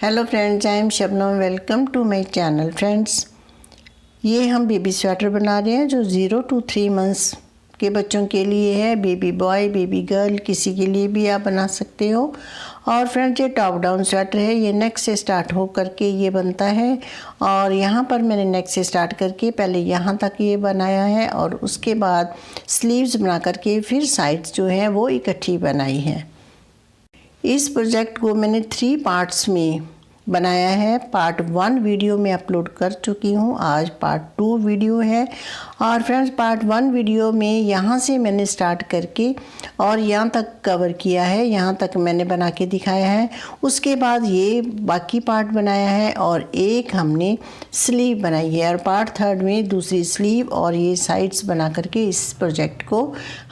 Hello friends, I am Shabnam. Welcome to my channel. Friends, ये हम baby sweater बना रहे हैं जो 0 to 3 मंथ्स के बच्चों के लिए है। बेबी बॉय, बेबी गर्ल, किसी के लिए भी आप बना सकते हो। और फ्रेंड्स, ये टॉप डाउन स्वेटर है। ये नेक से स्टार्ट हो करके ये बनता है और यहाँ पर मैंने नेक से स्टार्ट करके पहले यहाँ तक ये बनाया है और उसके बाद स्लीव्स बना करके फिर साइड्स जो है वो इकट्ठी बनाई है। इस प्रोजेक्ट को मैंने 3 पार्ट्स में बनाया है। पार्ट 1 वीडियो में अपलोड कर चुकी हूँ, आज पार्ट 2 वीडियो है। और फ्रेंड्स, पार्ट 1 वीडियो में यहाँ से मैंने स्टार्ट करके और यहाँ तक कवर किया है, यहाँ तक मैंने बना के दिखाया है। उसके बाद ये बाकी पार्ट बनाया है और एक हमने स्लीव बनाई है और पार्ट 3 में दूसरी स्लीव और ये साइड्स बना करके इस प्रोजेक्ट को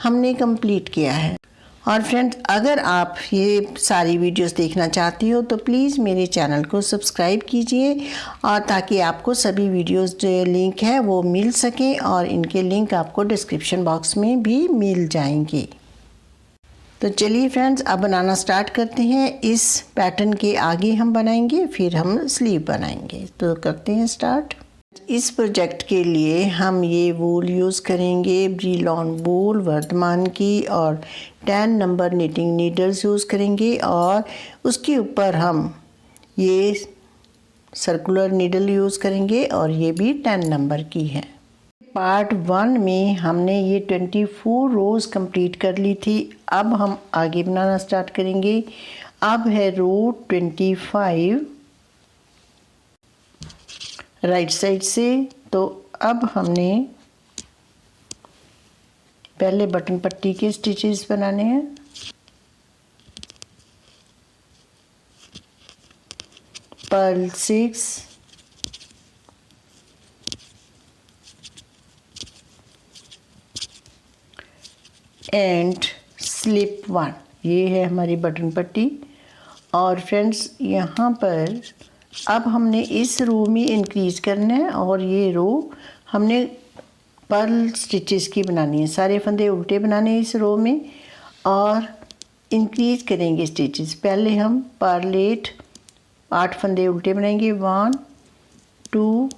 हमने कंप्लीट किया है। और फ्रेंड्स, अगर आप ये सारी वीडियोस देखना चाहती हो तो प्लीज़ मेरे चैनल को सब्सक्राइब कीजिए और ताकि आपको सभी वीडियोस जो लिंक है वो मिल सकें और इनके लिंक आपको डिस्क्रिप्शन बॉक्स में भी मिल जाएंगे। तो चलिए फ्रेंड्स, अब बनाना स्टार्ट करते हैं। इस पैटर्न के आगे हम बनाएंगे, फिर हम स्लीव बनाएंगे। तो करते हैं स्टार्ट। इस प्रोजेक्ट के लिए हम ये वूल यूज़ करेंगे, ब्रीलॉन वूल वर्धमान की, और 10 नंबर निटिंग नीडल्स यूज़ करेंगे और उसके ऊपर हम ये सर्कुलर नीडल यूज़ करेंगे और ये भी 10 नंबर की है। पार्ट 1 में हमने ये 24 रोज़ कंप्लीट कर ली थी। अब हम आगे बनाना स्टार्ट करेंगे। अब है रो 25 राइट साइड से। तो अब हमने पहले बटन पट्टी के स्टिचेस बनाने हैं। पर्ल 6, एंड स्लिप 1, ये है हमारी बटन पट्टी। और फ्रेंड्स, यहाँ पर अब हमने इस रो में इंक्रीज करना है और ये रो हमने पर्ल स्टिचेस की बनानी है। सारे फंदे उल्टे बनाने हैं इस रो में और इंक्रीज करेंगे स्टिचेस। पहले हम पर्ल 8 फंदे उल्टे बनाएंगे। 1 2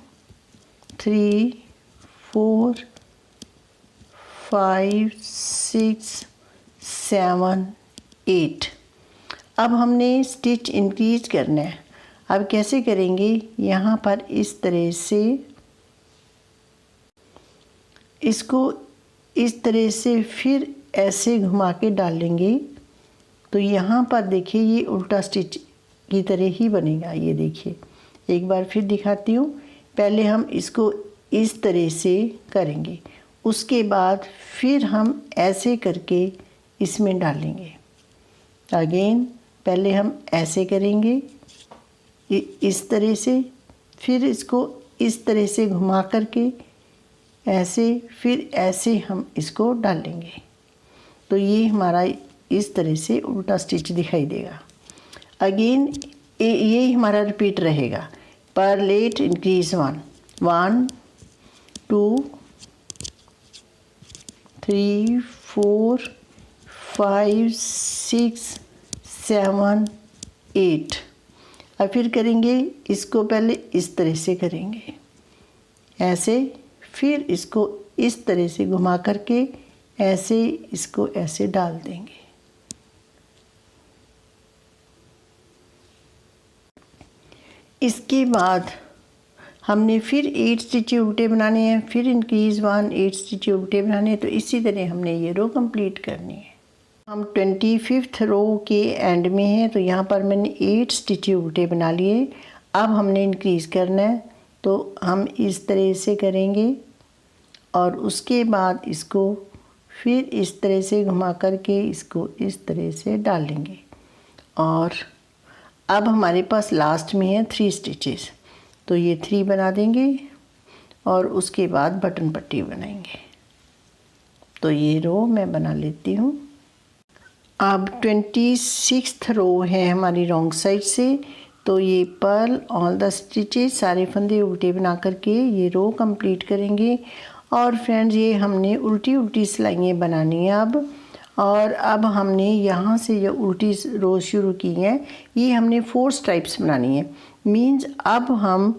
3 4 5 6 7 8। अब हमने स्टिच इंक्रीज करना है। अब कैसे करेंगे, यहाँ पर इस तरह से इसको इस तरह से फिर ऐसे घुमा के डालेंगे तो यहाँ पर देखिए ये उल्टा स्टिच की तरह ही बनेगा। ये देखिए, एक बार फिर दिखाती हूँ। पहले हम इसको इस तरह से करेंगे, उसके बाद फिर हम ऐसे करके इसमें डालेंगे। अगेन पहले हम ऐसे करेंगे इस तरह से, फिर इसको इस तरह से घुमा करके ऐसे, फिर ऐसे हम इसको डालेंगे तो ये हमारा इस तरह से उल्टा स्टिच दिखाई देगा। अगेन ये हमारा रिपीट रहेगा। Purl 8 increase 1 1 2 3 4 5 6 7 8। अब फिर करेंगे इसको, पहले इस तरह से करेंगे ऐसे, फिर इसको इस तरह से घुमा करके ऐसे इसको ऐसे डाल देंगे। इसके बाद हमने फिर 8 स्टिचें उल्टे बनाने हैं, फिर इंक्रीज 1 8 स्टिचें उल्टे बनाने हैं। तो इसी तरह हमने ये रो कंप्लीट करनी है। हम 25th रो के एंड में हैं, तो यहाँ पर मैंने 8 स्टिचें उल्टे बना लिए। अब हमने इंक्रीज़ करना है तो हम इस तरह से करेंगे और उसके बाद इसको फिर इस तरह से घुमा करके इसको इस तरह से डालेंगे। और अब हमारे पास लास्ट में है 3 स्टिचेस, तो ये 3 बना देंगे और उसके बाद बटन पट्टी बनाएंगे। तो ये रो मैं बना लेती हूँ। अब 26th रो है हमारी रॉन्ग साइड से। तो ये पर्ल ऑल द स्टिचेस, सारे फंदे उल्टे बना करके ये रो कंप्लीट करेंगे। और फ्रेंड्स, ये हमने उल्टी उल्टी सिलाइयाँ बनानी है अब। और अब हमने यहाँ से जो उल्टी रोज़ शुरू की हैं ये हमने 4 स्ट्राइप्स बनानी है। मीन्स अब हम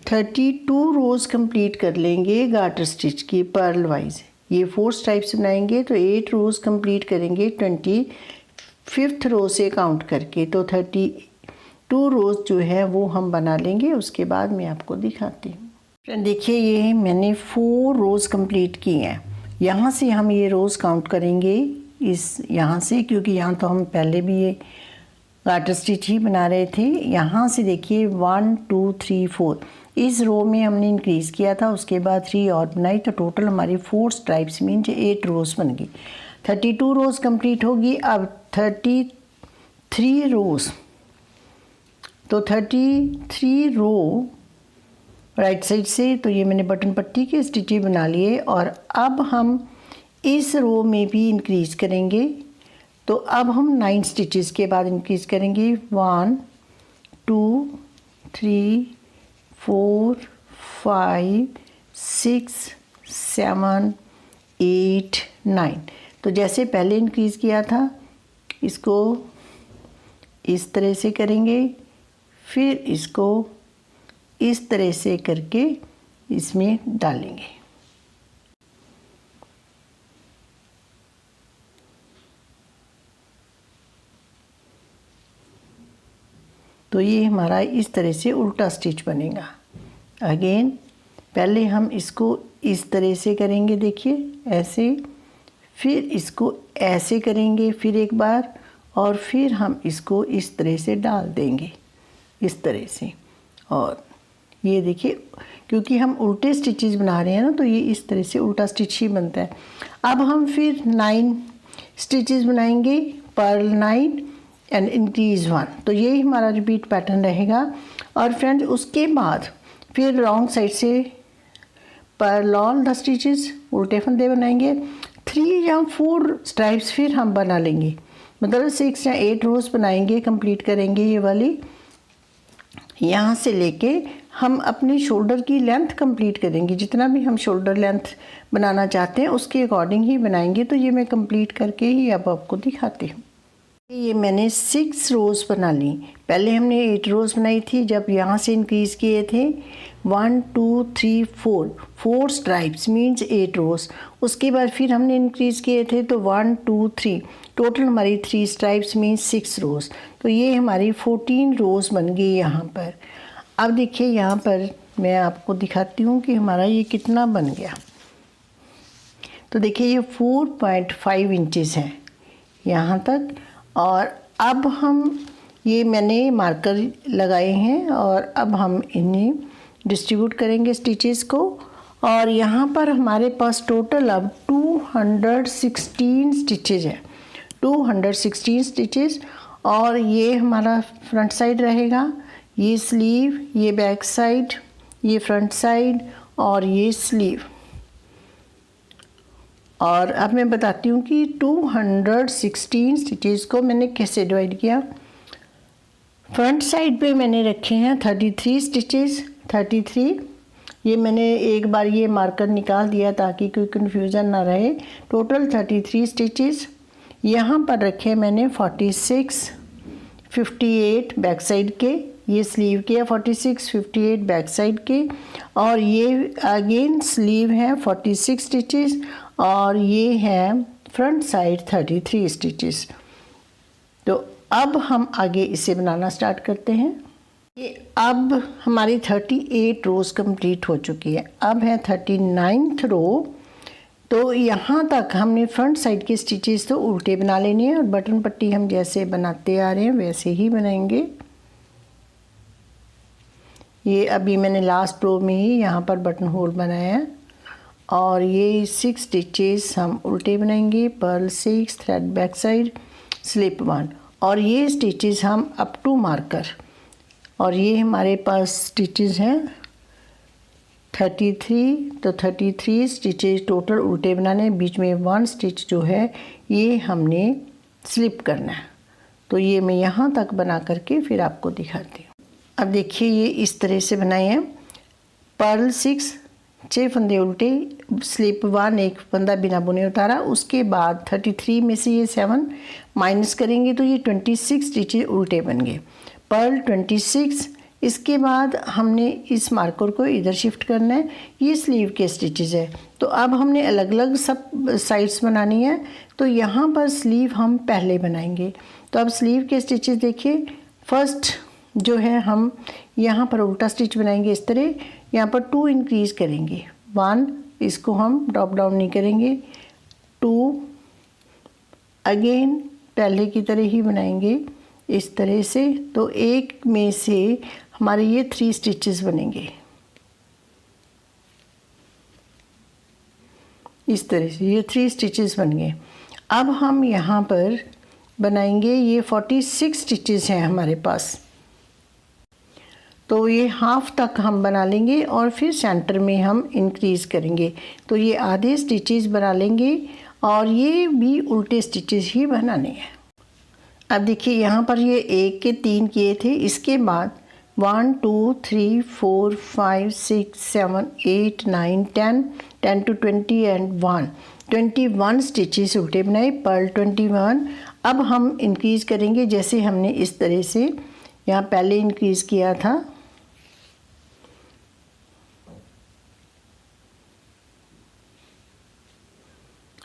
32 रोज़ कंप्लीट कर लेंगे गार्टर स्टिच की पर्ल वाइज। ये 4 स्ट्राइप्स बनाएंगे तो 8 रोज़ कंप्लीट करेंगे 25th रो से काउंट करके। तो 32 रोज़ जो है वो हम बना लेंगे, उसके बाद मैं आपको दिखाती हूँ। फ्रेंड देखिए ये मैंने 4 रोज़ कंप्लीट की हैं। यहाँ से हम ये रोज़ काउंट करेंगे इस यहाँ से, क्योंकि यहाँ तो हम पहले भी ये गार्टर स्टिच ही बना रहे थे। यहाँ से देखिए 1 2 3 4 इस रो में हमने इंक्रीज़ किया था, उसके बाद 3 और बनाई, तो टोटल हमारी 4 स्ट्राइप्स मीन 8 रोज़ बन गई। 32 रोज़ कंप्लीट होगी। अब 33 रोज़, तो 33 रो राइट साइड से, तो ये मैंने बटन पट्टी के स्टिचें बना लिए। और अब हम इस रो में भी इंक्रीज़ करेंगे, तो अब हम 9 स्टिचेस के बाद इंक्रीज़ करेंगे। 1 2 3 4 5 6 7 8 9। तो जैसे पहले इंक्रीज़ किया था इसको इस तरह से करेंगे, फिर इसको इस तरह से करके इसमें डालेंगे। तो ये हमारा इस तरह से उल्टा स्टिच बनेगा। अगेन पहले हम इसको इस तरह से करेंगे, देखिए ऐसे, फिर इसको ऐसे करेंगे फिर एक बार, और फिर हम इसको इस तरह से डाल देंगे इस तरह से। और ये देखिए क्योंकि हम उल्टे स्टिचेस बना रहे हैं ना, तो ये इस तरह से उल्टा स्टिच ही बनता है। अब हम फिर 9 स्टिचेस बनाएंगे, पर्ल 9 एंड इंक्रीज़ 1। तो यही हमारा रिपीट पैटर्न रहेगा। और फ्रेंड्स उसके बाद फिर रॉन्ग साइड से पर्ल ऑल द स्टिचेस उल्टे फंदे बनाएंगे। 3 या 4 स्ट्राइप्स फिर हम बना लेंगे, मतलब 6 या 8 रोज़ बनाएंगे, कंप्लीट करेंगे ये वाली। यहाँ से लेके हम अपनी शोल्डर की लेंथ कंप्लीट करेंगे, जितना भी हम शोल्डर लेंथ बनाना चाहते हैं उसके अकॉर्डिंग ही बनाएंगे। तो ये मैं कंप्लीट करके ही अब आपको दिखाती हूँ। ये मैंने 6 रोज़ बना ली। पहले हमने 8 रोज़ बनाई थी, जब यहाँ से इंक्रीज़ किए थे 1 2 3 4 स्ट्राइप्स मीन्स 8 रोज़। उसके बाद फिर हमने इंक्रीज़ किए थे तो 1 2 3, टोटल हमारी 3 स्ट्राइप्स मीन्स 6 रोज़। तो ये हमारी 14 रोज़ बन गई यहाँ पर। अब देखिए यहाँ पर मैं आपको दिखाती हूँ कि हमारा ये कितना बन गया। तो देखिए ये 4.5 इंचेस है यहाँ तक। और अब हम ये मैंने मार्कर लगाए हैं और अब हम इन्हें डिस्ट्रीब्यूट करेंगे स्टिचेस को। और यहाँ पर हमारे पास टोटल अब 216 स्टिचेज है, 216 स्टिचेस। और ये हमारा फ्रंट साइड रहेगा, ये स्लीव, ये बैक साइड, ये फ्रंट साइड और ये स्लीव। और अब मैं बताती हूँ कि 216 स्टिचेस को मैंने कैसे डिवाइड किया। फ्रंट साइड पे मैंने रखे हैं 33 स्टिचेस, 33। ये मैंने एक बार ये मार्कर निकाल दिया ताकि कोई कन्फ्यूज़न ना रहे। Total 33 stitches. यहाँ पर रखे मैंने 46, 58 बैक साइड के, ये स्लीव के है 46, 58 बैक साइड के, और ये अगेन स्लीव है 46 स्टिचेस, और ये है फ्रंट साइड 33 स्टिचेस। तो अब हम आगे इसे बनाना स्टार्ट करते हैं। ये अब हमारी 38 रोज़ कंप्लीट हो चुकी है। अब है 39th रो। तो यहाँ तक हमने फ्रंट साइड के स्टिचेस तो उल्टे बना लेने हैं और बटन पट्टी हम जैसे बनाते आ रहे हैं वैसे ही बनाएंगे। ये अभी मैंने लास्ट रो में ही यहाँ पर बटन होल बनाया है। और ये 6 स्टिचेस हम उल्टे बनाएंगे, purl 6, thread back side, slip 1। और ये स्टिचेस हम अप टू मार्कर। और ये हमारे पास स्टिचेस हैं 33। तो 33 स्टिचेस टोटल उल्टे बनाने, बीच में 1 स्टिच जो है ये हमने स्लिप करना है। तो ये मैं यहाँ तक बना करके फिर आपको दिखाती हूँ। अब देखिए ये इस तरह से बनाए हैं। पर्ल 6, 6 फंदे उल्टे, स्लिप 1 एक फंदा बिना बुने उतारा। उसके बाद 33 में से ये 7 माइनस करेंगे तो ये 26 स्टिचेस उल्टे बन गए, पर्ल 26। इसके बाद हमने इस मार्कर को इधर शिफ्ट करना है, ये स्लीव के स्टिचेस है। तो अब हमने अलग अलग सब साइड्स बनानी है, तो यहाँ पर स्लीव हम पहले बनाएंगे। तो अब स्लीव के स्टिचेस देखिए, फर्स्ट जो है हम यहाँ पर उल्टा स्टिच बनाएंगे इस तरह, यहाँ पर 2 इंक्रीज़ करेंगे, 1 इसको हम ड्रॉप डाउन नहीं करेंगे, 2 अगेन पहले की तरह ही बनाएंगे इस तरह से। तो एक में से हमारे ये 3 स्टिचेस बनेंगे इस तरह से, ये 3 स्टिचेस बन गए। अब हम यहाँ पर बनाएंगे, ये 46 स्टिचेस हैं हमारे पास, तो ये हाफ तक हम बना लेंगे और फिर सेंटर में हम इंक्रीज़ करेंगे। तो ये आधे स्टिचेस बना लेंगे और ये भी उल्टे स्टिचेस ही बनाने हैं। अब देखिए यहाँ पर ये 1 के 3 किए थे, इसके बाद 1 2 3 4 5 6 7 8 9 10 10 to 20 एंड 21 स्टिचेस उल्टे बनाए, पर्ल 21। अब हम इंक्रीज़ करेंगे जैसे हमने इस तरह से यहाँ पहले इंक्रीज़ किया था।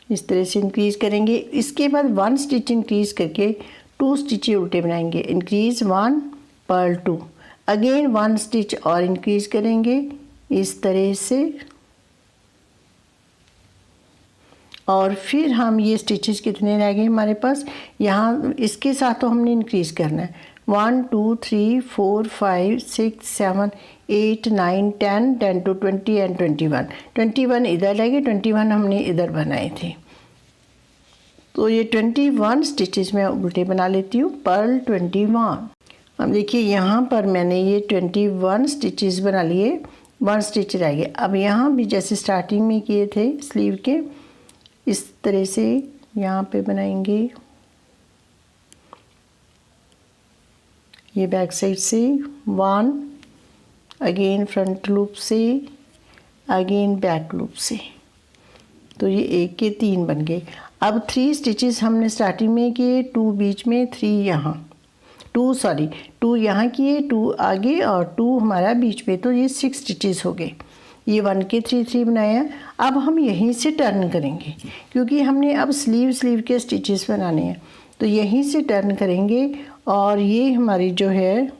इस तरह से इंक्रीज़ करेंगे। इसके बाद 1 स्टिच इंक्रीज़ करके 2 स्टिचें उल्टे बनाएंगे, इंक्रीज़ 1 पर्ल 2, अगेन 1 स्टिच और इंक्रीज़ करेंगे इस तरह से। और फिर हम ये स्टिचेस कितने रह गए हमारे पास, यहाँ इसके साथ तो हमने इंक्रीज़ करना है, 1 2 3 4 5 6 7 8 9 10 10 to 20 एंड 21 इधर लगे, 21 हमने इधर बनाए थे। तो ये 21 स्टिचेस मैं उल्टे बना लेती हूँ, पर्ल 21। अब देखिए यहाँ पर मैंने ये 21 स्टिचेस बना लिए, 1 स्टिच रह गया। अब यहाँ भी जैसे स्टार्टिंग में किए थे स्लीव के, इस तरह से यहाँ पे बनाएंगे, ये बैक साइड से 1, अगेन फ्रंट लूप से, अगेन बैक लूप से। तो ये 1 के 3 बन गए। अब 3 स्टिचेस हमने स्टार्टिंग में किए, 2 बीच में, 3 यहाँ, 2 यहाँ किए, 2 आगे और 2 हमारा बीच में, तो ये 6 स्टिचेस हो गए। ये 1 के 3 बनाए हैं। अब हम यहीं से टर्न करेंगे क्योंकि हमने अब स्लीव के स्टिचेस बनाने हैं, तो यहीं से टर्न करेंगे और ये हमारी जो है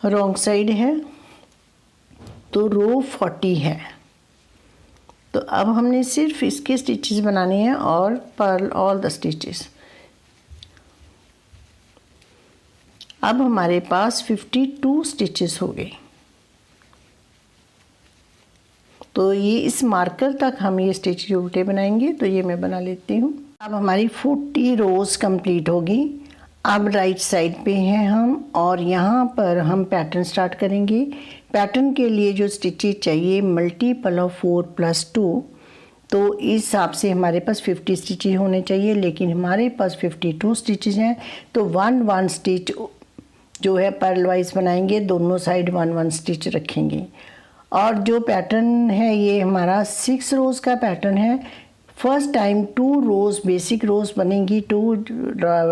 रॉन्ग साइड है, तो रो 40 है। तो अब हमने सिर्फ इसके स्टिचेस बनाने हैं और पर्ल ऑल द स्टिचेस। अब हमारे पास 52 स्टिचेस हो गए। तो ये इस मार्कर तक हम ये स्टिच उल्टे बनाएंगे, तो ये मैं बना लेती हूँ। अब हमारी 40 रोज़ कंप्लीट होगी। अब राइट साइड पे हैं हम और यहाँ पर हम पैटर्न स्टार्ट करेंगे। पैटर्न के लिए जो स्टिचेस चाहिए मल्टीपल ऑफ 4 + 2, तो इस हिसाब से हमारे पास 50 स्टिचेस होने चाहिए, लेकिन हमारे पास 52 स्टिचेस हैं, तो 1 स्टिच जो है पर्ल वाइज बनाएंगे, दोनों साइड 1 स्टिच रखेंगे। और जो पैटर्न है ये हमारा 6 रोज़ का पैटर्न है। फर्स्ट टाइम 2 रोज़ बेसिक रोज़ बनेंगी, 2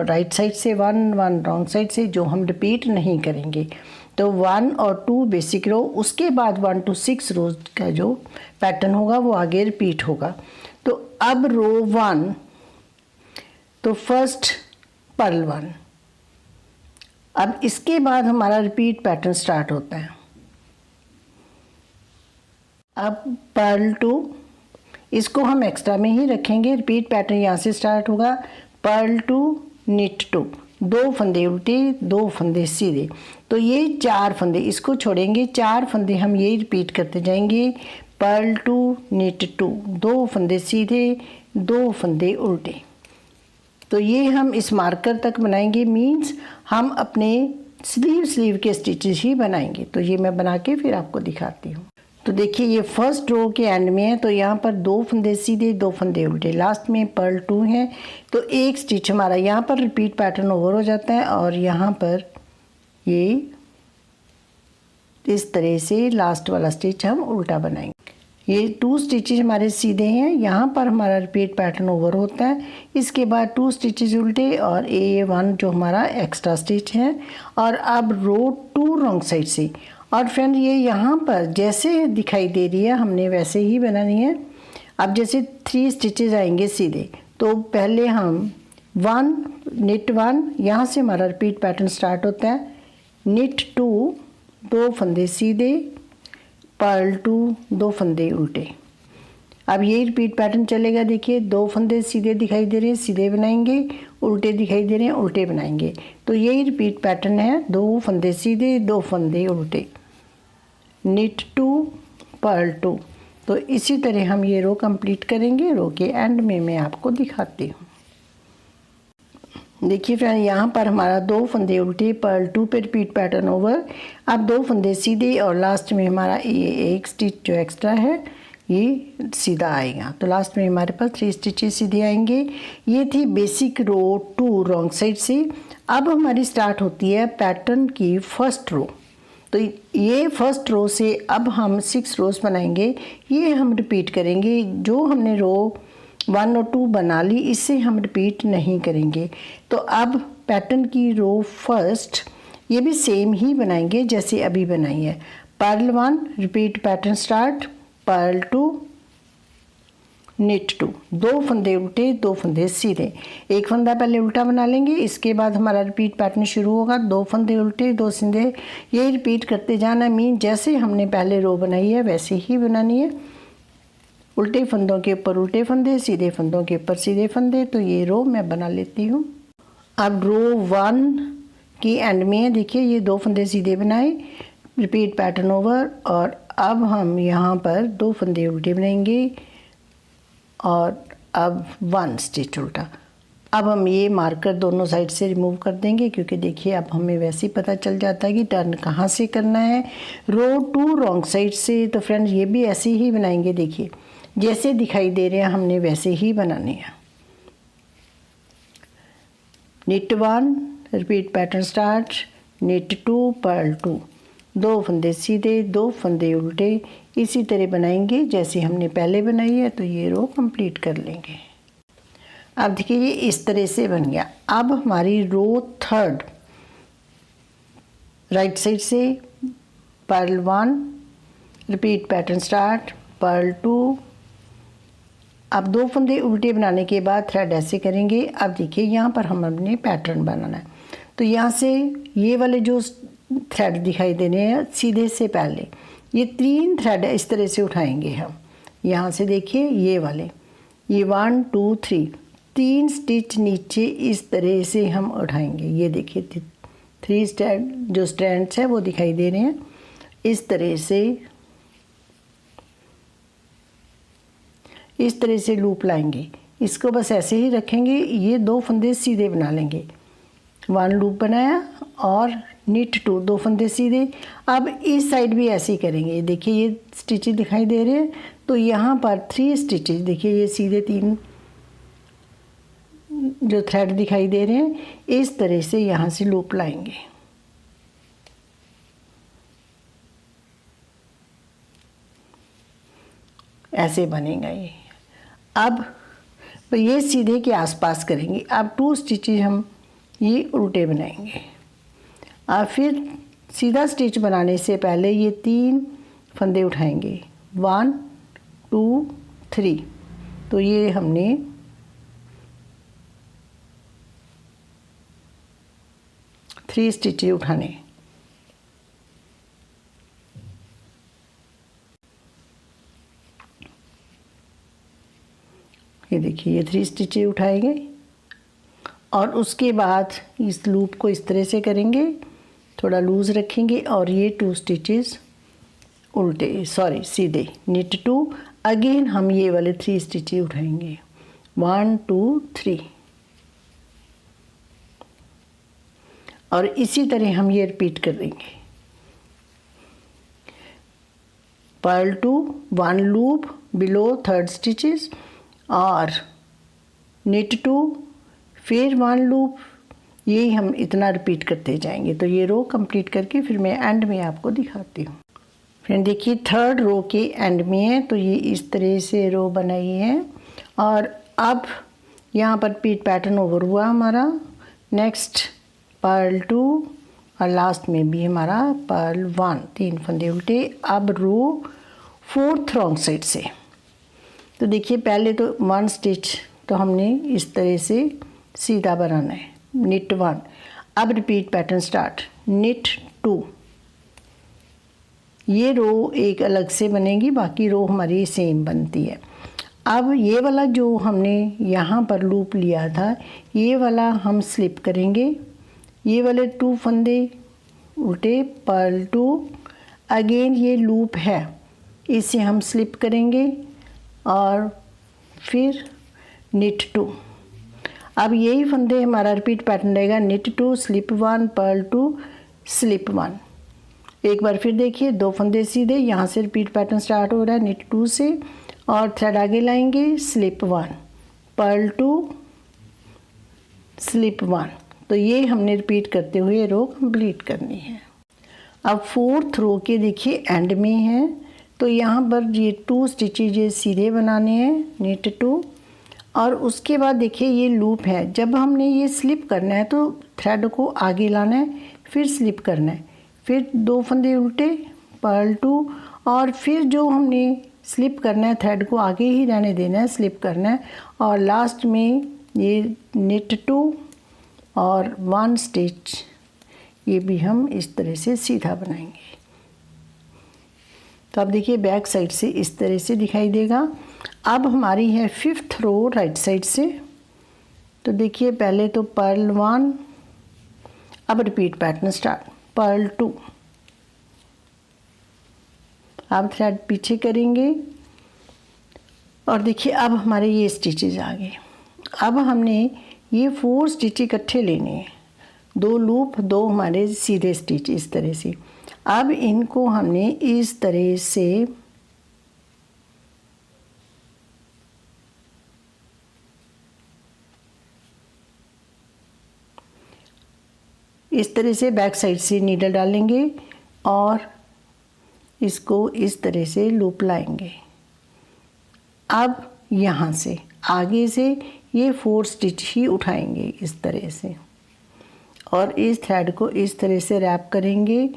राइट साइड से, 1 रॉन्ग साइड से, जो हम रिपीट नहीं करेंगे। तो 1 और 2 बेसिक रो, उसके बाद 1 to 6 रोज़ का जो पैटर्न होगा वो आगे रिपीट होगा। तो अब रो 1, तो फर्स्ट पर्ल 1, अब इसके बाद हमारा रिपीट पैटर्न स्टार्ट होता है। अब पर्ल 2, इसको हम एक्स्ट्रा में ही रखेंगे, रिपीट पैटर्न यहाँ से स्टार्ट होगा। पर्ल 2 निट 2, 2 फंदे उल्टे, 2 फंदे सीधे, तो ये 4 फंदे, इसको छोड़ेंगे, 4 फंदे हम यही रिपीट करते जाएंगे। पर्ल 2 निट 2, 2 फंदे सीधे, 2 फंदे उल्टे। तो ये हम इस मार्कर तक बनाएंगे, मीन्स हम अपने स्लीव के स्टिचेस ही बनाएंगे। तो ये मैं बना के फिर आपको दिखाती हूँ। तो देखिए ये फर्स्ट रो के एंड में है, तो यहाँ पर 2 फंदे सीधे, 2 फंदे उल्टे, लास्ट में पर्ल 2 है, तो एक स्टिच हमारा यहाँ पर रिपीट पैटर्न ओवर हो जाता है और यहाँ पर ये इस तरह से लास्ट वाला स्टिच हम उल्टा बनाएंगे। ये 2 स्टिचेस हमारे सीधे हैं, यहाँ पर हमारा रिपीट पैटर्न ओवर होता है। इसके बाद 2 स्टिचेस उल्टे और A1 जो हमारा एक्स्ट्रा स्टिच है। और अब रो 2 रॉन्ग साइड से। और फ्रेंड ये यहाँ पर जैसे दिखाई दे रही है हमने वैसे ही बनानी है। अब जैसे 3 स्टिचेस आएंगे सीधे, तो पहले हम 1 निट 1, यहाँ से हमारा रिपीट पैटर्न स्टार्ट होता है। निट 2 2 फंदे सीधे, पर्ल 2 2 फंदे उल्टे। अब यही रिपीट पैटर्न चलेगा। देखिए 2 फंदे सीधे दिखाई दे रहे हैं, सीधे बनाएंगे, उल्टे दिखाई दे रहे हैं, उल्टे बनाएंगे। तो यही रिपीट पैटर्न है, 2 फंदे सीधे 2 फंदे उल्टे, निट 2 पर्ल 2। तो इसी तरह हम ये रो कंप्लीट करेंगे। रो के एंड में मैं आपको दिखाती हूँ। देखिए फ्रेंड यहाँ पर हमारा 2 फंदे उल्टे, पर्ल 2 पे रिपीट पैटर्न ओवर। अब 2 फंदे सीधे और लास्ट में हमारा ये एक स्टिच जो एक्स्ट्रा है ये सीधा आएगा। तो लास्ट में हमारे पास 3 स्टिचेस सीधे आएंगे। ये थी बेसिक रो 2 रॉन्ग साइड से। अब हमारी स्टार्ट होती है पैटर्न की फर्स्ट रो। तो ये फर्स्ट रो से अब हम 6 रोज बनाएंगे। ये हम रिपीट करेंगे। जो हमने रो 1 और 2 बना ली, इससे हम रिपीट नहीं करेंगे। तो अब पैटर्न की रो फर्स्ट ये भी सेम ही बनाएंगे जैसे अभी बनाई है। Purl 1 repeat pattern start, purl 2 knit 2, 2 फंदे उल्टे 2 फंदे सीधे। एक फंदा पहले उल्टा बना लेंगे, इसके बाद हमारा रिपीट पैटर्न शुरू होगा। 2 फंदे उल्टे 2 सीधे, ये रिपीट करते जाना। मीन जैसे हमने पहले रो बनाई है वैसे ही बनानी है। उल्टे फंदों के ऊपर उल्टे फंदे, सीधे फंदों के ऊपर सीधे फंदे। तो ये रो मैं बना लेती हूँ। अब रो 1 की एंड में है, देखिए ये 2 फंदे सीधे बनाए, रिपीट पैटर्न ओवर। और अब हम यहाँ पर 2 फंदे उल्टे बनाएंगे और अब 1 स्टिच उल्टा। अब हम ये मार्कर दोनों साइड से रिमूव कर देंगे, क्योंकि देखिए अब हमें वैसे ही पता चल जाता है कि टर्न कहाँ से करना है। रो 2 रॉन्ग साइड से। तो फ्रेंड्स ये भी ऐसे ही बनाएंगे। देखिए जैसे दिखाई दे रहे हैं हमने वैसे ही बनाने हैं। Knit 1 repeat pattern start, knit 2 purl 2, 2 फंदे सीधे 2 फंदे उल्टे। इसी तरह बनाएंगे जैसे हमने पहले बनाई है। तो ये रो कंप्लीट कर लेंगे। अब देखिए ये इस तरह से बन गया। अब हमारी रो 3 राइट साइड से, purl 1 repeat pattern start, purl 2। अब 2 फंदे उल्टे बनाने के बाद थ्रेड ऐसे करेंगे। अब देखिए यहाँ पर हम अपने पैटर्न बनाना है। तो यहाँ से ये वाले जो थ्रेड दिखाई दे रहे हैं सीधे से पहले, ये 3 थ्रेड इस तरह से उठाएंगे हम। यहाँ से देखिए ये वाले, ये 1 2 3, 3 स्टिच नीचे इस तरह से हम उठाएंगे। ये देखिए 3 स्टैंड जो स्ट्रैंड्स है वो दिखाई दे रहे हैं। इस तरह से लूप लाएंगे। इसको बस ऐसे ही रखेंगे। ये 2 फंदे सीधे बना लेंगे। 1 लूप बनाया और निट 2, 2 फंदे सीधे। अब इस साइड भी ऐसे ही करेंगे। देखिए ये स्टिचेस दिखाई दे रहे हैं। तो यहाँ पर 3 स्टिचेस, देखिए ये सीधे 3 जो थ्रेड दिखाई दे रहे हैं, इस तरह से यहाँ से लूप लाएंगे। ऐसे बनेगा ये। अब तो ये सीधे के आसपास करेंगे। अब 2 स्टिचेस हम ये उल्टे बनाएंगे। और फिर सीधा स्टिच बनाने से पहले ये 3 फंदे उठाएंगे, 1 2 3। तो ये हमने थ्री स्टिचेस उठाने। ये देखिए ये 3 स्टिचेस उठाएंगे और उसके बाद इस लूप को इस तरह से करेंगे, थोड़ा लूज़ रखेंगे और ये 2 स्टिचेस उल्टे सीधे, निट 2। अगेन हम ये वाले 3 स्टिचेस उठाएंगे, 1 2 3। और इसी तरह हम ये रिपीट कर देंगे। Purl 2, 1 loop below 3rd stitches और निट 2, फिर 1 लूप। यही हम इतना रिपीट करते जाएंगे। तो ये रो कंप्लीट करके फिर मैं एंड में आपको दिखाती हूँ। फ्रेंड देखिए थर्ड रो के एंड में है, तो ये इस तरह से रो बनाई है। और अब यहाँ पर रिपीट पैटर्न ओवर हुआ हमारा। नेक्स्ट पर्ल 2 और लास्ट में भी हमारा पर्ल 1, 3 फंदे उल्टे। अब रो 4th रॉन्ग साइड से, तो देखिए पहले तो 1 स्टिच तो हमने इस तरह से सीधा बनाना है, निट 1। अब रिपीट पैटर्न स्टार्ट, निट 2। ये रो एक अलग से बनेगी, बाकी रो हमारी सेम बनती है। अब ये वाला जो हमने यहाँ पर लूप लिया था, ये वाला हम स्लिप करेंगे। ये वाले 2 फंदे उल्टे, पर्ल 2, अगेन ये लूप है, इसे हम स्लिप करेंगे और फिर निट 2। अब यही फंदे हमारा रिपीट पैटर्न रहेगा, निट 2, स्लिप 1, पर्ल 2, स्लिप 1। एक बार फिर देखिए 2 फंदे सीधे, यहाँ से रिपीट पैटर्न स्टार्ट हो रहा है निट 2 से, और थ्रेड आगे लाएंगे, स्लिप 1, पर्ल 2, स्लिप 1। तो ये हमने रिपीट करते हुए रो कंप्लीट करनी है। अब 4th रो के देखिए एंड में है, तो यहाँ पर ये 2 स्टिचेज ये सीधे बनाने हैं, निट 2। और उसके बाद देखिए ये लूप है, जब हमने ये स्लिप करना है तो थ्रेड को आगे लाना है, फिर स्लिप करना है, फिर 2 फंदे उल्टे, पर्ल 2, और फिर जो हमने स्लिप करना है थ्रेड को आगे ही रहने देना है, स्लिप करना है, और लास्ट में ये निट 2 और 1 स्टिच, ये भी हम इस तरह से सीधा बनाएंगे। तो अब देखिए बैक साइड से इस तरह से दिखाई देगा। अब हमारी है 5th रो राइट साइड से, तो देखिए पहले तो पर्ल 1, अब रिपीट पैटर्न स्टार्ट, पर्ल 2। अब थ्रेड पीछे करेंगे और देखिए अब हमारे ये स्टिचेज आ गए। अब हमने ये 4 स्टिच इकट्ठे लेने हैं, 2 लूप, 2 हमारे सीधे स्टिच इस तरह से। अब इनको हमने इस तरह से बैक साइड से नीडल डालेंगे और इसको इस तरह से लूप लाएंगे। अब यहाँ से आगे से ये 4 स्टिच ही उठाएंगे इस तरह से, और इस थ्रेड को इस तरह से रैप करेंगे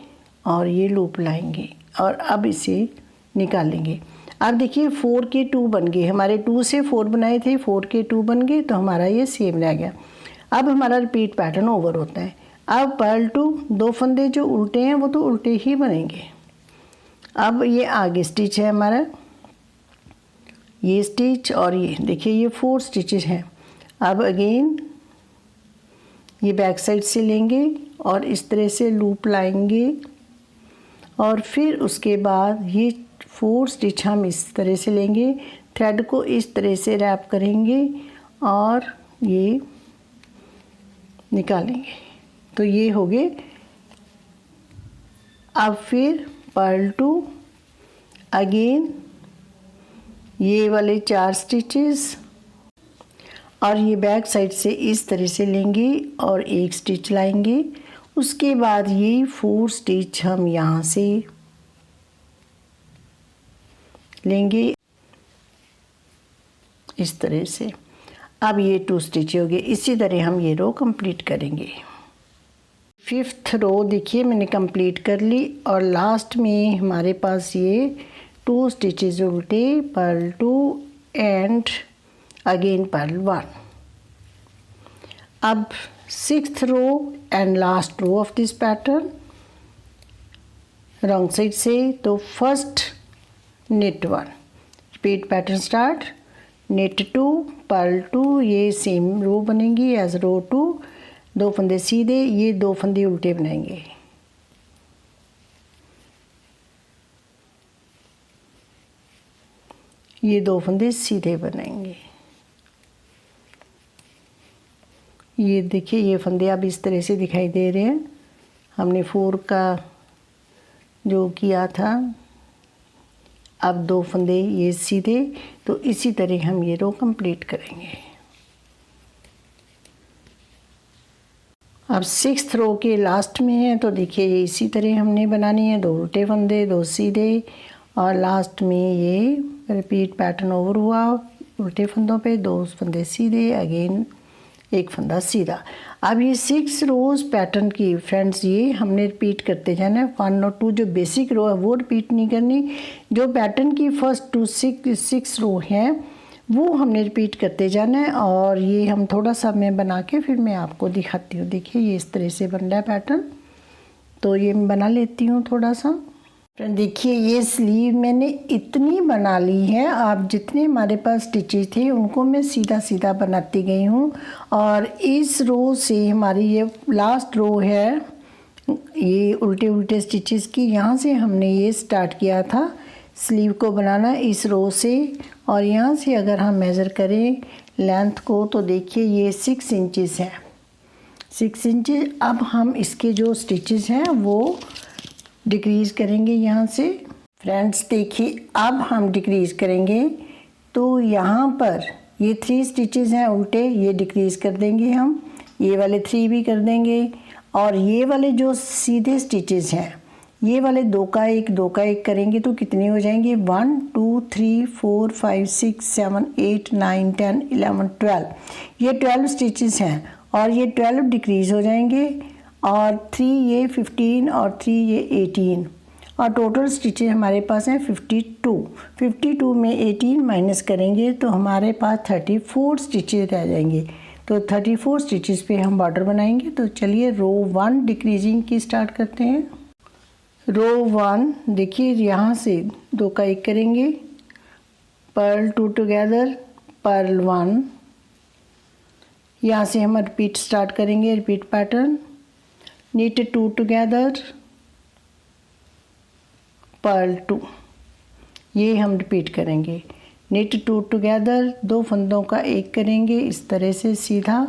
और ये लूप लाएंगे, और अब इसे निकालेंगे। अब देखिए 4 के 2 बन गए, हमारे 2 से 4 बनाए थे, 4 के 2 बन गए, तो हमारा ये सेम रह गया। अब हमारा रिपीट पैटर्न ओवर होता है। अब पर्ल 2, 2 फंदे जो उल्टे हैं वो तो उल्टे ही बनेंगे। अब ये आगे स्टिच है हमारा, ये स्टिच, और ये देखिए ये 4 स्टिचेस हैं। अब अगेन ये बैक साइड से लेंगे और इस तरह से लूप लाएंगे, और फिर उसके बाद ये 4 स्टिच हम इस तरह से लेंगे, थ्रेड को इस तरह से रैप करेंगे और ये निकालेंगे। तो ये हो गए। अब फिर पर्ल 2, अगेन ये वाले 4 स्टिचेस, और ये बैक साइड से इस तरह से लेंगे और एक स्टिच लाएंगे। उसके बाद ये 4 स्टिच हम यहाँ से लेंगे इस तरह से। अब ये 2 स्टिच हो गए। इसी तरह हम ये रो कंप्लीट करेंगे। 5th रो देखिए मैंने कंप्लीट कर ली, और लास्ट में हमारे पास ये 2 स्टिचेज उल्टे, पर्ल 2 एंड अगेन पर्ल 1। अब 6th row and last row of this pattern wrong side से, तो first knit 1, repeat pattern start, knit 2, purl 2, ये सेम रो बनेगी एज रो 2, 2 फंदे सीधे, ये 2 फंदे उल्टे बनाएंगे। ये 2 फंदे सीधे बनाएंगे। ये देखिए ये फंदे अब इस तरह से दिखाई दे रहे हैं। हमने 4 का जो किया था, अब 2 फंदे ये सीधे, तो इसी तरह हम ये रो कंप्लीट करेंगे। अब 6th रो के लास्ट में है, तो देखिए ये इसी तरह हमने बनानी है, 2 उल्टे फंदे 2 सीधे और लास्ट में ये रिपीट पैटर्न ओवर हुआ, उल्टे फंदों पे 2 फंदे सीधे, अगेन 1 फंदा सीधा। अब ये 6 रोज़ पैटर्न की फ्रेंड्स ये हमने रिपीट करते जाना है। 1 और 2 जो बेसिक रो है वो रिपीट नहीं करनी, जो पैटर्न की फर्स्ट 2 6 रो हैं वो हमने रिपीट करते जाना है। और ये हम थोड़ा सा मैं बना के फिर मैं आपको दिखाती हूँ। देखिए ये इस तरह से बन रहा है पैटर्न, तो ये मैं बना लेती हूँ थोड़ा सा। फ्रेंड देखिए ये स्लीव मैंने इतनी बना ली है, आप जितने हमारे पास स्टिचेस थे उनको मैं सीधा सीधा बनाती गई हूँ। और इस रो से हमारी ये लास्ट रो है, ये उल्टे उल्टे स्टिचेस की, यहाँ से हमने ये स्टार्ट किया था स्लीव को बनाना इस रो से। और यहाँ से अगर हम मेज़र करें लेंथ को तो देखिए ये 6 इंचेस है, 6 इंचेस। अब हम इसके जो स्टिचेस हैं वो डिक्रीज़ करेंगे यहाँ से। फ्रेंड्स देखिए अब हम डिक्रीज़ करेंगे, तो यहाँ पर ये 3 स्टिचेस हैं उल्टे, ये डिक्रीज़ कर देंगे हम, ये वाले 3 भी कर देंगे। और ये वाले जो सीधे स्टिचेस हैं ये वाले 2 का 1 2 का 1 करेंगे तो कितने हो जाएंगे, 1 2 3 4 5 6 7 8 9 10 11 12, ये 12 स्टिचेस हैं और ये 12 डिक्रीज़ हो जाएंगे। और 3 ये 15 और 3 ये 18 और टोटल स्टिचेस हमारे पास हैं 52 में 18 माइनस करेंगे तो हमारे पास 34 स्टिचेस रह जाएंगे। तो 34 स्टिचेस पे हम बॉर्डर बनाएंगे। तो चलिए रो 1 डिक्रीजिंग की स्टार्ट करते हैं। रो 1 देखिए यहाँ से 2 का 1 करेंगे, पर्ल 2 टुगेदर, पर्ल 1, यहाँ से हम रिपीट स्टार्ट करेंगे, repeat pattern, knit 2 together, purl 2, ये हम रिपीट करेंगे। knit 2 together, 2 फंदों का 1 करेंगे इस तरह से सीधा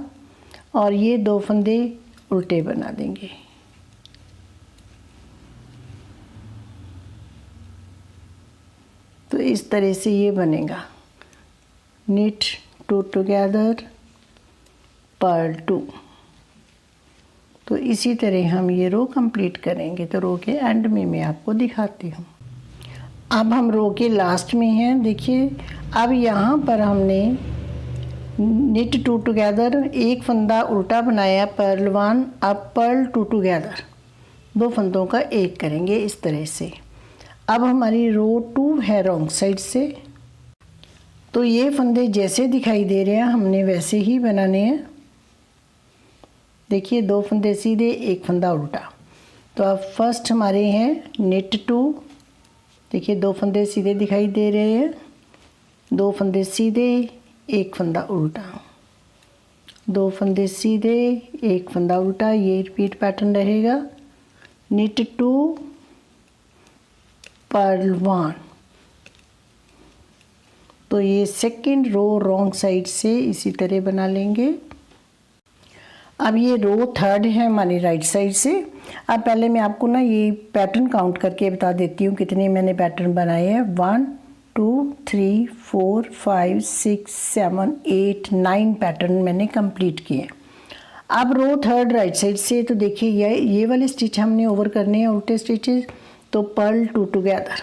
और ये 2 फंदे उल्टे बना देंगे। तो इस तरह से ये बनेगा, knit 2 together, पर्ल 2। तो इसी तरह हम ये रो कंप्लीट करेंगे। तो रो के एंड में मैं आपको दिखाती हूँ। अब हम रो के लास्ट में हैं। देखिए अब यहाँ पर हमने knit 2 टुगेदर, 1 फंदा उल्टा बनाया, पर्ल 1, अब पर्ल 2 टुगेदर, 2 फंदों का 1 करेंगे इस तरह से। अब हमारी रो 2 है रॉन्ग साइड से, तो ये फंदे जैसे दिखाई दे रहे हैं हमने वैसे ही बनाने हैं। देखिए 2 फंदे सीधे 1 फंदा उल्टा। तो अब फर्स्ट हमारे हैं knit 2, देखिए 2 फंदे सीधे दिखाई दे रहे हैं, 2 फंदे सीधे 1 फंदा उल्टा, 2 फंदे सीधे 1 फंदा उल्टा, ये रिपीट पैटर्न रहेगा। knit 2 पर्ल 1, तो ये सेकंड रो रॉन्ग साइड से इसी तरह बना लेंगे। अब ये रो 3rd है हमारी राइट साइड से। अब पहले मैं आपको ना ये पैटर्न काउंट करके बता देती हूँ कितने मैंने पैटर्न बनाए हैं। 1 2 3 4 5 6 7 8 9 पैटर्न मैंने कंप्लीट किए। अब रो 3rd राइट साइड से, तो देखिए ये वाले स्टिच हमने ओवर करने हैं उल्टे स्टिचेस। तो पर्ल 2 टुगेदर।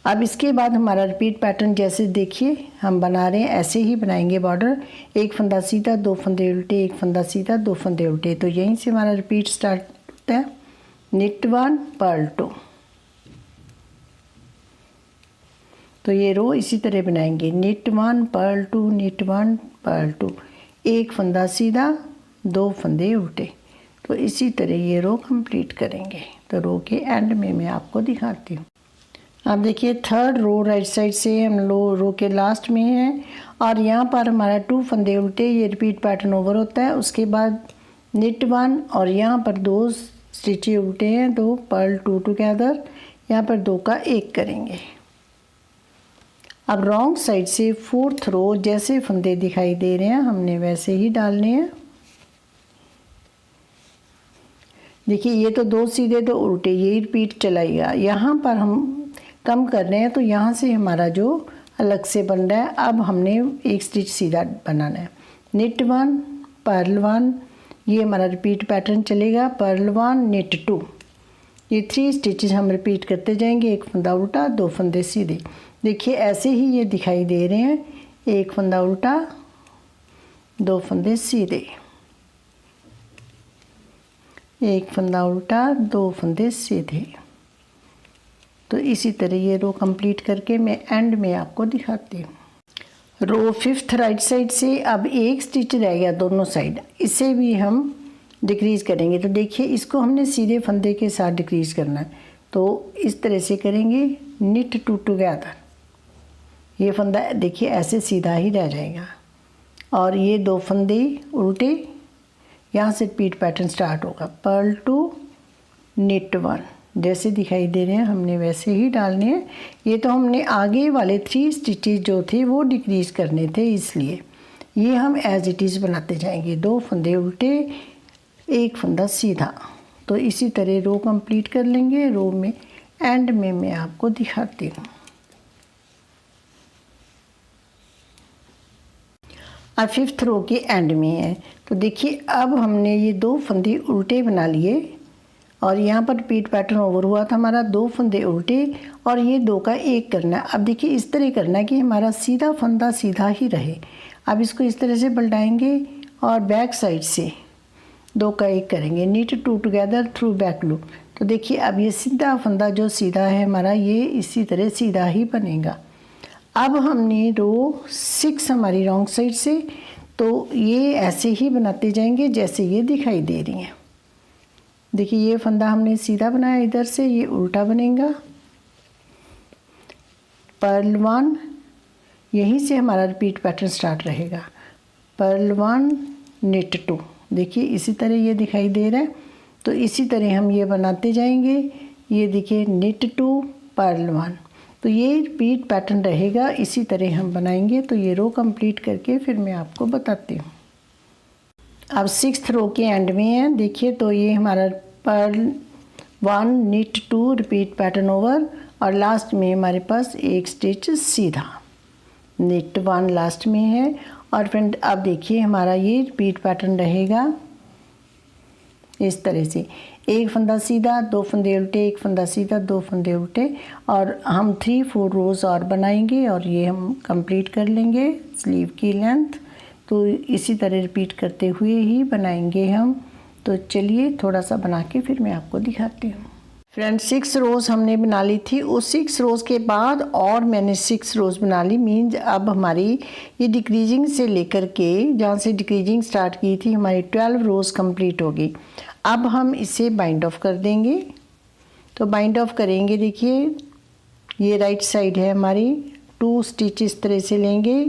अब इसके बाद हमारा रिपीट पैटर्न जैसे देखिए हम बना रहे हैं ऐसे ही बनाएंगे बॉर्डर। 1 फंदा सीधा, 2 फंदे उल्टे, 1 फंदा सीधा, 2 फंदे उल्टे। तो यहीं से हमारा रिपीट स्टार्ट होता है। knit 1 पर्ल 2, तो ये रो इसी तरह बनाएंगे। knit 1 पर्ल 2, knit 1 पर्ल 2, 1 फंदा सीधा, 2 फंदे उल्टे। तो इसी तरह ये रो कंप्लीट करेंगे। तो रो के एंड में मैं आपको दिखाती हूँ। अब देखिए 3rd रो राइट साइड से हम रो के लास्ट में हैं और यहाँ पर हमारा 2 फंदे उल्टे, ये रिपीट पैटर्न ओवर होता है। उसके बाद knit 1 और यहाँ पर 2 स्टिचें उल्टे हैं, 2 पर्ल 2 टुगेदर, यहाँ पर 2 का 1 करेंगे। अब रॉन्ग साइड से 4th रो जैसे फंदे दिखाई दे रहे हैं हमने वैसे ही डालने हैं। देखिए ये तो 2 सीधे 2 उल्टे, यही रिपीट चलाइएगा। यहाँ पर हम कम कर रहे हैं तो यहाँ से हमारा जो अलग से बन रहा है। अब हमने 1 स्टिच सीधा बनाना है। knit 1 पर्ल 1, ये हमारा रिपीट पैटर्न चलेगा, पर्ल 1 निट 2। ये 3 स्टिचेस हम रिपीट करते जाएंगे, एक फंदा उल्टा 2 फंदे सीधे। देखिए ऐसे ही ये दिखाई दे रहे हैं, एक फंदा उल्टा 2 फंदे सीधे, एक फंदा उल्टा 2 फंदे सीधे। तो इसी तरह ये रो कंप्लीट करके मैं एंड में आपको दिखाती हूँ। रो 5th राइट साइड से अब एक स्टिच रह गया दोनों साइड, इसे भी हम डिक्रीज़ करेंगे। तो देखिए इसको हमने सीधे फंदे के साथ डिक्रीज़ करना है, तो इस तरह से करेंगे, निट 2 टुगेदर। ये फंदा देखिए ऐसे सीधा ही रह जाएगा और ये 2 फंदे उल्टे, यहाँ से रिपीट पैटर्न स्टार्ट होगा, पर्ल 2 निट 1। जैसे दिखाई दे रहे हैं हमने वैसे ही डालने हैं। ये तो हमने आगे वाले 3 स्टिचेस जो थे वो डिक्रीज़ करने थे, इसलिए ये हम एज इट इज़ बनाते जाएंगे, 2 फंदे उल्टे, एक फंदा सीधा। तो इसी तरह रो कंप्लीट कर लेंगे। रो में एंड में मैं आपको दिखाती हूँ। अब 5th रो के एंड में है, तो देखिए अब हमने ये 2 फंदे उल्टे बना लिए और यहाँ पर रिपीट पैटर्न ओवर हुआ था हमारा, 2 फंदे उल्टे और ये 2 का 1 करना है। अब देखिए इस तरह करना है कि हमारा सीधा फंदा सीधा ही रहे। अब इसको इस तरह से पलटाएंगे और बैक साइड से 2 का 1 करेंगे, knit 2 together through back loop. तो देखिए अब ये सीधा फंदा जो सीधा है हमारा, ये इसी तरह सीधा ही बनेगा। अब हमने रो 6 हमारी रॉन्ग साइड से, तो ये ऐसे ही बनाते जाएंगे जैसे ये दिखाई दे रही हैं। देखिए ये फंदा हमने सीधा बनाया, इधर से ये उल्टा बनेगा, पर्ल 1, यहीं से हमारा रिपीट पैटर्न स्टार्ट रहेगा, पर्ल 1 निट 2। देखिए इसी तरह ये दिखाई दे रहा है, तो इसी तरह हम ये बनाते जाएंगे। ये देखिए निट 2 पर्ल 1, तो ये रिपीट पैटर्न रहेगा, इसी तरह हम बनाएंगे। तो ये रो कंप्लीट करके फिर मैं आपको बताती हूँ। अब 6th रो के एंड में है, देखिए तो ये हमारा purl 1 knit 2 repeat pattern over और लास्ट में हमारे पास एक स्टिच सीधा, निट 1 लास्ट में है। और फ्रेंड अब देखिए हमारा ये रिपीट पैटर्न रहेगा इस तरह से, एक फंदा सीधा, 2 फंदे उल्टे, एक फंदा सीधा, 2 फंदे उल्टे, और हम 3-4 रोज़ और बनाएंगे और ये हम कंप्लीट कर लेंगे स्लीव की लेंथ। तो इसी तरह रिपीट करते हुए ही बनाएंगे हम। तो चलिए थोड़ा सा बना के फिर मैं आपको दिखाती हूँ। फ्रेंड 6 रोज़ हमने बना ली थी, उस 6 रोज़ के बाद और मैंने 6 रोज़ बना ली। मीन्स अब हमारी ये डिक्रीजिंग से लेकर के जहाँ से डिक्रीजिंग स्टार्ट की थी हमारी 12 रोज़ कंप्लीट हो गई। अब हम इसे बाइंड ऑफ कर देंगे। तो बाइंड ऑफ करेंगे, देखिए ये राइट साइड है हमारी, 2 स्टिच इस तरह से लेंगे,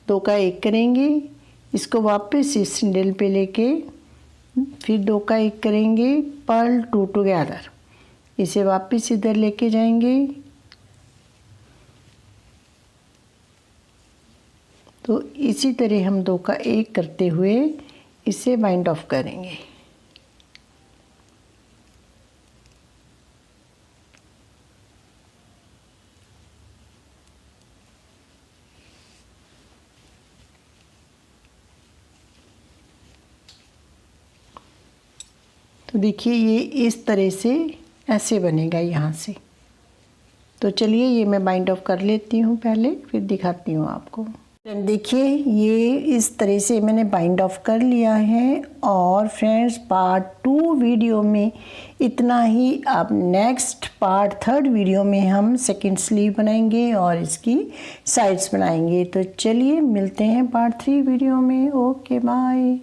2 का 1 करेंगे, इसको वापस इस निडल पे लेके फिर 2 का 1 करेंगे, पर्ल 2 टुगेदर, इसे वापस इधर लेके जाएंगे। तो इसी तरह हम 2 का 1 करते हुए इसे बाइंड ऑफ करेंगे। तो देखिए ये इस तरह से ऐसे बनेगा यहाँ से। तो चलिए ये मैं बाइंड ऑफ कर लेती हूँ पहले, फिर दिखाती हूँ आपको। देखिए ये इस तरह से मैंने बाइंड ऑफ कर लिया है। और फ्रेंड्स पार्ट 2 वीडियो में इतना ही। अब नेक्स्ट पार्ट 3rd वीडियो में हम सेकंड स्लीव बनाएंगे और इसकी साइड्स बनाएंगे। तो चलिए मिलते हैं पार्ट 3 वीडियो में। Okay bye.